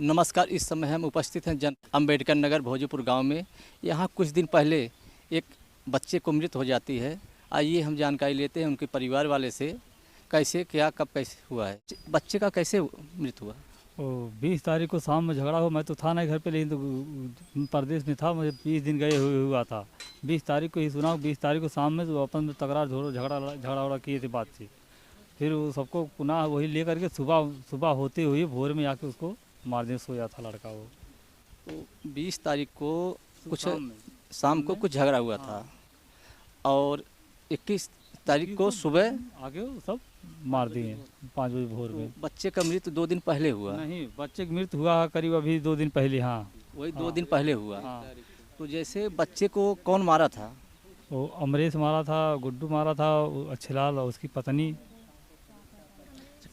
नमस्कार। इस समय हम उपस्थित हैं जन अम्बेडकर नगर भोजपुर गांव में। यहाँ कुछ दिन पहले एक बच्चे को मृत्यु हो जाती है। आइए हम जानकारी लेते हैं उनके परिवार वाले से, कैसे क्या कब कैसे हुआ है। बच्चे का कैसे मृत्यु हुआ? 20 तारीख को शाम में झगड़ा हो। मैं तो था नहीं घर पे, लेकिन तो परदेश में था। मुझे 20 दिन गए हुआ था। 20 तारीख को ही सुना। 20 तारीख को शाम में तो अपन में तकरार झगड़ा किए थे बात से। फिर वो सबको पुनः वही ले करके सुबह होते हुए भोर में आके उसको मार दें, सोया था लड़का वो। तो 20 तारीख को कुछ शाम को कुछ झगड़ा हुआ था और 21 तारीख को सुबह आगे वो सब मार दिए 5 बजे भोर में। बच्चे का मृत्यु 2 दिन पहले हुआ? नहीं, बच्चे की मृत्यु हुआ करीब अभी 2 दिन पहले। हाँ, वही 2 दिन पहले हुआ। हाँ। तो जैसे बच्चे को कौन मारा था? वो अमरेश मारा था, गुड्डू मारा था, अच्छेलाल और उसकी पत्नी।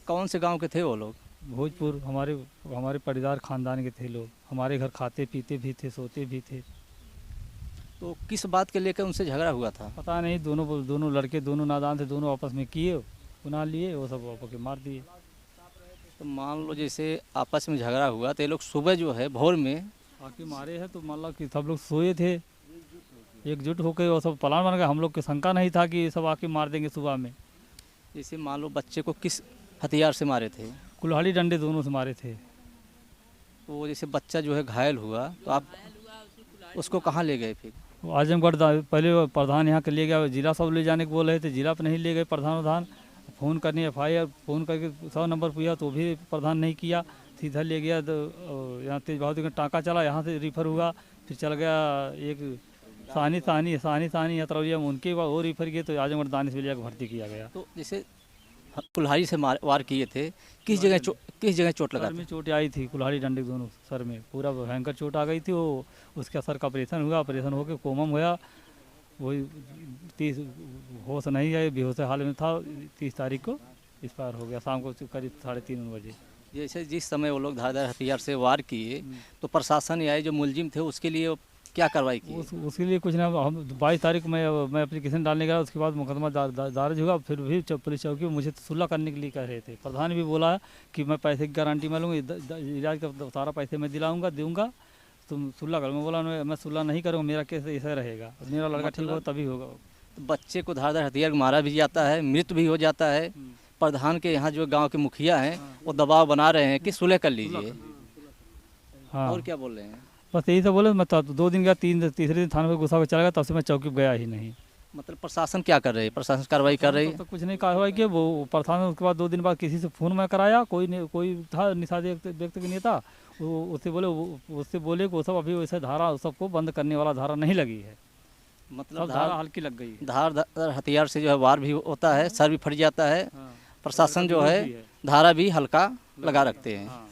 कौन से गांव के थे वो लोग? भोजपुर। हमारे परिवार खानदान के थे लोग। हमारे घर खाते पीते भी थे, सोते भी थे। तो किस बात के लेकर उनसे झगड़ा हुआ था? पता नहीं, दोनों लड़के दोनों नादान थे, दोनों आपस में किए, पुनः लिए, वो सब आपस के मार दिए। तो मान लो जैसे आपस में झगड़ा हुआ तो ये लोग सुबह जो है भोर में आके मारे हैं। तो मान लो कि सब लोग सोए थे एकजुट होकर, वो सब प्लान बन गया। हम लोग को शंका नहीं था कि ये सब आके मार देंगे सुबह में। जैसे मान लो बच्चे को किस हथियार से मारे थे? कुल्हाड़ी डंडे दोनों से मारे थे। तो जैसे बच्चा जो है घायल हुआ तो आप उसको कहाँ ले गए फिर? वो आजमगढ़ पहले वो प्रधान यहाँ के ले गया, जिला सब ले जाने को बोल रहे थे, जिला पर नहीं ले गए प्रधान। फ़ोन करने FIR फ़ोन करके 100 नंबर पूछा तो भी प्रधान नहीं किया। सीधा ले गया तो यहाँ तेज बहादुर का टाँका चला, यहाँ से रिफ़र हुआ। फिर चल गया एक सानी अतरौलिया में, उनके बाद वो रिफ़र किए तो आजमगढ़ दानिश में जाकर भर्ती किया गया। तो जैसे कुल्हाड़ी से वार किए थे, किस जगह चोट लगा सर में चोट आई थी, कुल्हाड़ी डंडे दोनों सर में पूरा भयंकर चोट आ गई थी। वो उसके सर का ऑपरेशन हुआ, ऑपरेशन होकर कोमम हुआ। वही 30 होश नहीं आए, बेहोश हाल में था। 30 तारीख को एक्सपायर हो गया शाम को करीब 3:30 बजे। जैसे जिस समय वो लोग धारदार हथियार से वार किए तो प्रशासन या जो मुलजिम थे उसके लिए क्या कार्रवाई की? उसके लिए कुछ ना। हम 22 तारीख मैं एप्लीकेशन डालने गया, उसके बाद मुकदमा दर्ज हुआ। फिर भी पुलिस चौकी में मुझे सुलह करने के लिए कह रहे थे। प्रधान भी बोला कि मैं पैसे की गारंटी मैं लूँगा, इलाज का सारा पैसे मैं दूँगा, तुम सुलह करो। मैं बोला मैं सुलह नहीं करूँगा, मेरा केस ऐसा रहेगा, मेरा लड़का ठीक हो तभी होगा। तो बच्चे को धारदार हथियार मारा भी जाता है, मृत्यु भी हो जाता है। प्रधान के यहाँ जो गांव के मुखिया हैं वो दबाव बना रहे हैं कि सुलह कर लीजिए। हाँ, और क्या बोल रहे हैं? बस यही सब बोले। मैं 2 दिन गया, तीसरे दिन थाने में गुस्सा हो चला गया, तब से मैं चौकी गया ही नहीं। मतलब प्रशासन क्या कर रही है? प्रशासन कार्रवाई कर रही है? तो कुछ नहीं कार्रवाई की। वो प्रधान उसके बाद 2 दिन बाद किसी से फ़ोन मैं कराया, कोई था निषाद व्यक्ति के नेता, वो उससे बोले कि वो सब अभी वैसे धारा सबको बंद करने वाला धारा नहीं लगी है। मतलब धारा हल्की लग गई है। धारदार हथियार से जो है वार भी होता है, सर भी फट जाता है। हाँ, प्रशासन जो है धारा भी हल्का लगा रखते हैं। हाँ।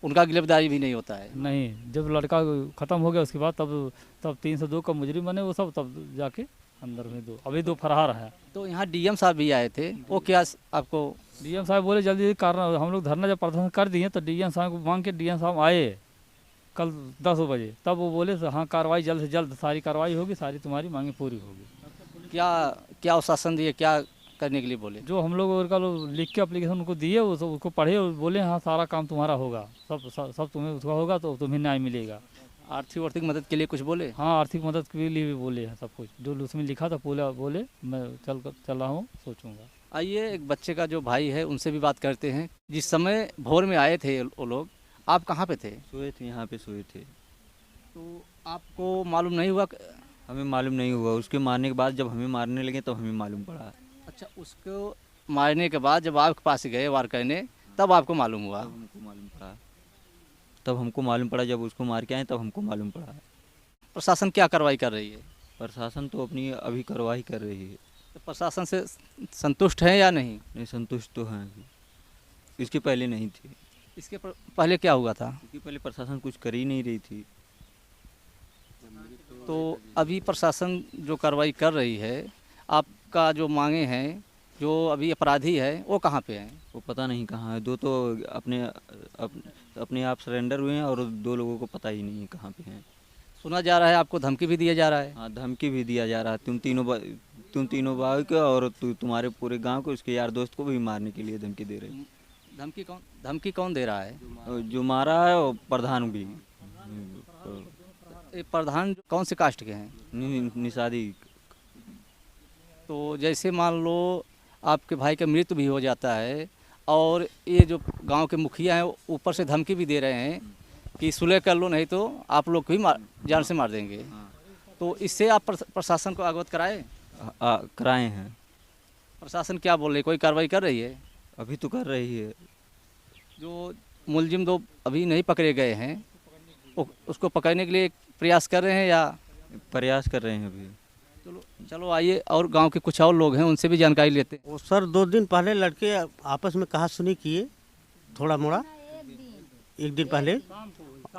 उनका गिरफ्तारी भी नहीं होता है। नहीं, जब लड़का ख़त्म हो गया उसके बाद तब 302 का मुजरिम बने वो सब, तब जाके अंदर में अभी 2 फरार हैं। तो यहाँ DM साहब भी आए थे, वो क्या आपको? DM साहब बोले जल्दी कारण, हम लोग धरना जब प्रदर्शन कर दिए तो DM साहब को मांग के DM साहब आए कल 10 बजे। तब वो बोले हाँ कार्रवाई जल्द से जल्द सारी कार्रवाई होगी, सारी तुम्हारी मांगे पूरी होगी। क्या आश्वासन दिए, क्या करने के लिए बोले? जो हम लोग लिख के एप्लीकेशन उनको दिए, वो सब उसको पढ़े और बोले हाँ सारा काम तुम्हारा होगा, सब तुम्हें उसका होगा तो तुम्हें न्याय मिलेगा। आर्थिक मदद के लिए कुछ बोले? हाँ, आर्थिक मदद के लिए भी बोले हैं, सब कुछ जो उसमें लिखा था बोले मैं चल रहा हूँ, सोचूंगा। आइए एक बच्चे का जो भाई है उनसे भी बात करते हैं। जिस समय भोर में आए थे वो लोग, आप कहाँ पे थे? सोए थे, यहाँ पे सोए थे। तो आपको मालूम नहीं हुआ? हमें मालूम नहीं हुआ। उसके मारने के बाद जब हमें मारने लगे तब हमें मालूम पड़ा। अच्छा, उसको मारने के बाद जब आपके पास गए वार करने तब आपको मालूम हुआ? तब हमको मालूम पड़ा जब उसको मार के आए तब हमको मालूम पड़ा। प्रशासन क्या कार्रवाई कर रही है? प्रशासन तो अपनी अभी कार्रवाई कर रही है। तो प्रशासन से संतुष्ट हैं या नहीं? नहीं, संतुष्ट तो हैं अभी, इसके पहले नहीं थे। इसके पहले क्या हुआ था? इसके पहले प्रशासन कुछ कर ही नहीं रही थी। तो अभी प्रशासन जो कार्रवाई कर रही है, आपका जो मांगे हैं, जो अभी अपराधी है वो कहाँ पे हैं? वो पता नहीं कहाँ है। 2 तो अपने आप सरेंडर हुए हैं और 2 लोगों को पता ही नहीं है कहाँ पे हैं। सुना जा रहा है आपको धमकी भी दिया जा रहा है? हाँ, धमकी भी दिया जा रहा है। तुम तीनों भाई को और तुम्हारे पूरे गांव को, उसके यार दोस्त को भी मारने के लिए धमकी दे रहे हैं। धमकी कौन दे रहा है? जो मारा है वो प्रधान भी ये प्रधान कौन से कास्ट के हैं? निषादी। तो जैसे मान लो आपके भाई का मृत्यु भी हो जाता है और ये जो गांव के मुखिया हैं वो ऊपर से धमकी भी दे रहे हैं कि सुलह कर लो, नहीं तो आप लोग को भी जान से मार देंगे। तो इससे आप प्रशासन को अवगत कराए? कराए हैं। प्रशासन क्या बोल रही है, कोई कार्रवाई कर रही है? अभी तो कर रही है। जो मुलजिम दो अभी नहीं पकड़े गए हैं उसको पकड़ने के लिए प्रयास कर रहे हैं या? प्रयास कर रहे हैं अभी। चलो आइए और गांव के कुछ और लोग हैं उनसे भी जानकारी लेते हैं। वो सर 2 दिन पहले लड़के आपस में कहा सुनी किए, थोड़ा मोड़ा, एक दिन पहले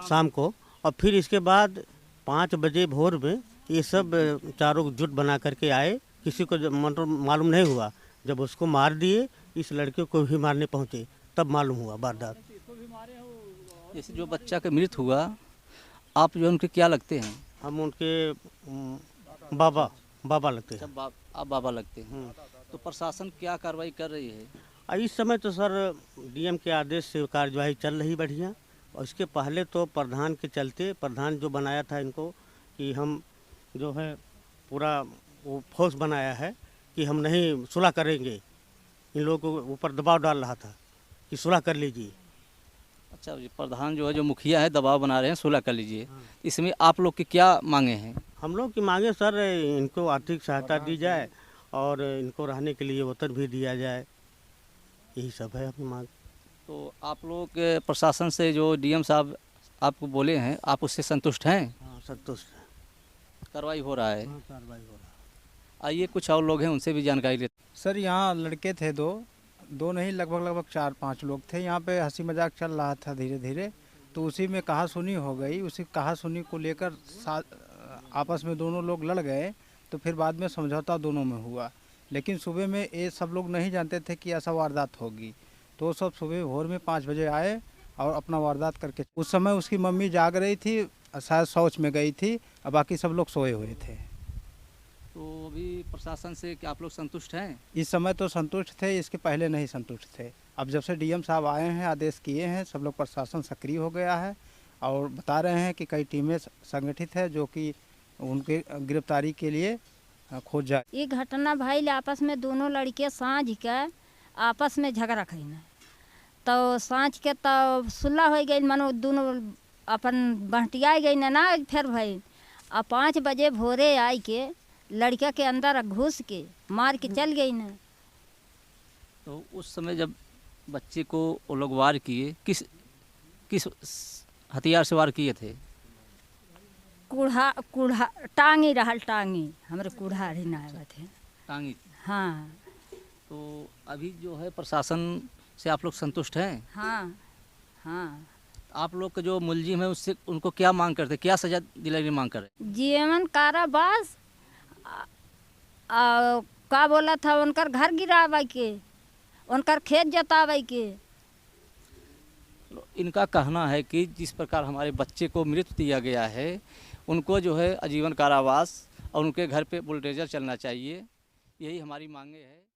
शाम को, और फिर इसके बाद 5 बजे भोर में ये सब चारों जुट बना करके आए। किसी को मालूम नहीं हुआ, जब उसको मार दिए, इस लड़के को भी मारने पहुँचे, तब मालूम हुआ वारदात। जैसे जो बच्चा का मृत्यु हुआ, आप जो उनके क्या लगते हैं? हम उनके बाबा लगते हैं। आप बाबा लगते हैं। तो प्रशासन क्या कार्रवाई कर रही है? इस समय तो सर डीएम के आदेश से कार्यवाही चल रही बढ़िया, और इसके पहले तो प्रधान के चलते, प्रधान जो बनाया था इनको कि हम जो है पूरा वो फोर्स बनाया है कि हम नहीं सुलह करेंगे, इन लोगों को ऊपर दबाव डाल रहा था कि सुलह कर लीजिए। अच्छा, ये प्रधान जो है, जो मुखिया है, दबाव बना रहे हैं सुलह कर लीजिए। इसमें आप लोग की क्या मांगे हैं? हम लोग की मांगे सर, इनको आर्थिक सहायता दी जाए और इनको रहने के लिए वतन भी दिया जाए, यही सब है अपनी मांग। तो आप लोग के प्रशासन से जो डीएम साहब आपको बोले हैं, आप उससे संतुष्ट हैं? हाँ, संतुष्ट है। कार्रवाई हो रहा है? हाँ, कार्रवाई हो रहा है। आइए कुछ और लोग हैं उनसे भी जानकारी लेते हैं। सर यहाँ लड़के थे दो नहीं, लगभग 4-5 लोग थे। यहाँ पे हंसी मजाक चल रहा था धीरे धीरे, तो उसी में कहा सुनी हो गई। उसी कहा सुनी को लेकर आपस में दोनों लोग लड़ गए, तो फिर बाद में समझौता दोनों में हुआ। लेकिन सुबह में ये सब लोग नहीं जानते थे कि ऐसा वारदात होगी, तो सब सुबह भोर में 5 बजे आए और अपना वारदात करके। उस समय उसकी मम्मी जाग रही थी, शायद शौच में गई थी, और बाकी सब लोग सोए हुए थे। तो अभी प्रशासन से क्या आप लोग संतुष्ट हैं? इस समय तो संतुष्ट थे, इसके पहले नहीं संतुष्ट थे। अब जब से डीएम साहब आए हैं, आदेश किए हैं, सब लोग प्रशासन सक्रिय हो गया है और बता रहे हैं कि कई टीमें संगठित है जो कि उनके गिरफ्तारी के लिए खोज जाए। ये घटना भाई आपस में दोनों लड़के साँझ के आपस में झगड़ा खैना, तो साँझ के तो सुलह हो गई, मानो दोनों अपन बहटिया गई ना फिर भाई। और 5 बजे भोरे आई के लड़का के अंदर घुस के मार के चल गई ना। तो उस समय जब बच्चे को वो लोग वार किए, किस हथियार से वार किए थे? कुढ़ा टांगी रहल, टांगी हमारे कुढ़ारी ना आए थे, टांगी। हाँ। तो अभी जो है प्रशासन से आप लोग संतुष्ट हैं? हाँ हाँ। आप लोग के जो मुलजिम है उससे उनको क्या मांग करते, क्या सजा दिलाने की मांग कर रहे? जीवन कारावास, का बोला था उनकर घर गिरावे के, उनकर खेत जतावे के। इनका कहना है कि जिस प्रकार हमारे बच्चे को मृत्यु दिया गया है, उनको जो है आजीवन कारावास और उनके घर पे बुलडोजर चलना चाहिए, यही हमारी मांगे है।